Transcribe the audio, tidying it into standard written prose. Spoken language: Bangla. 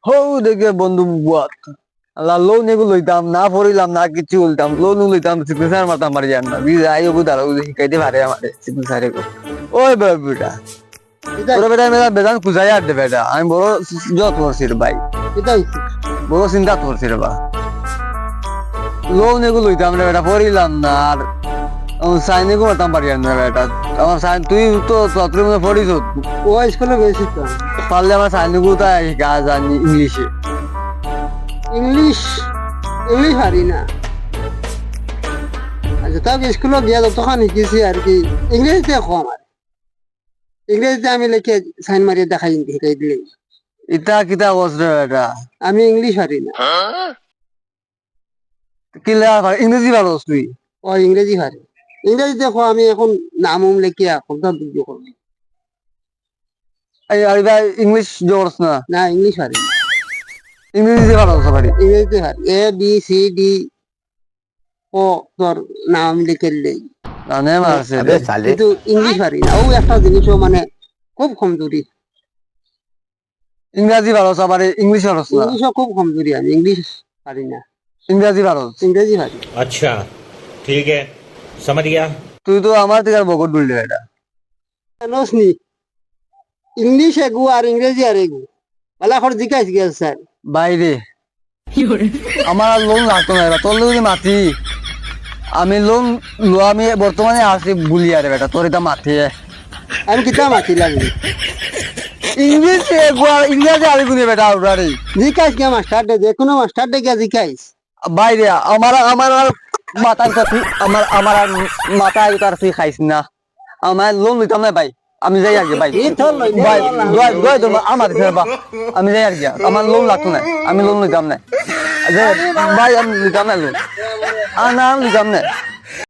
হো দেখে বন্ধু বুয়াত আল্লাহ লোন এগুলো লইতাম না পড়িলাম না কিছু বলতাম লোন লইতাম সিগনেচার মারতাম পারি জান না বিজ আই ওগু দাঁড়াও শিখাইতে পারে আমারে সিগনেচারে গো ওই বেটা এটা তোর বেটা মেলা বেজান খুঁজাই আর দে বেটা আমি বড় যত করছি রে ভাই এটা হইছে বড় চিন্তা করছি রে বা লোন এগুলো লইতাম রে বেটা পড়িলাম না আর সাইন এগুলো মারতাম পারি না বেটা আমার সাইন তুই তো তোর মধ্যে পড়িস ও স্কুলে গেছি তো পারলে আমার সাইন এগুলো তাই শিখা জানি ইংলিশে ইংলিশ ইংলিশ পারি না আচ্ছা তাও স্কুলে গিয়া যতক্ষণ শিখেছি আর কি ইংরেজিতে কম আর ইংরেজিতে আমি লিখে সাইন মারিয়ে দেখাই শিখাই দিলে ইটা কিতা কস রে বেটা আমি ইংলিশ পারি না কি লেখা ইংরেজি ভালো তুই ও ইংরেজি পারি ইংরেজি দেখো আমি এখন নাম লিখিয়া কোনটা বুঝতে করবো এই আর ইংলিশ জোরস না না ইংলিশ পারি ইংরেজি ভালো সবারই ইংরেজিতে পারি এ বি সি ডি ও তোর নাম লিখে দিলেই জানে মারছে अबे साले কিন্তু ইংলিশ পারি না ও একটা জিনিসও মানে খুব কমজোরি ইংরেজি ভালো সবারই ইংলিশ ভালো না ইংলিশও খুব কমজোরি আমি ইংলিশ পারি না ইংরেজি ভালো ইংরেজি পারি अच्छा ठीक है समझ गया তুই তো আমার থেকে আর বকট বললি এটা জানোস নি ইংলিশ এগু আর ইংরেজি আর এগু পালা করে জিজ্ঞাস গেছে স্যার বাইরে আমার আর লোন লাগতো না এবার তোর যদি মাতি আমি লোন লো আমি বর্তমানে আছি ভুলি আরে বেটা তোর এটা মাতি আমি কিতা মাতিলাম ইংলিশ ইংরেজি আরে গুনে বেটা আউরারে জিজ্ঞাস গিয়া মাস্টার ডে যে কোনো মাস্টার ডে গিয়া জিজ্ঞাস বাইরে আমার আমার আর মাথার কথা আমার আমার আর মাথায় তার তুই খাইস না আমার লোন নিতাম না ভাই আমি যাই আগে ভাই এই তোর লই নে, ভাই লোন দোয়া দোয়া তো আমার ফেরবা আমি যাই আর কি আমার লোন লাগতো না আমি লোন নিতাম না ভাই আমি নিতাম না লোন না নিতাম না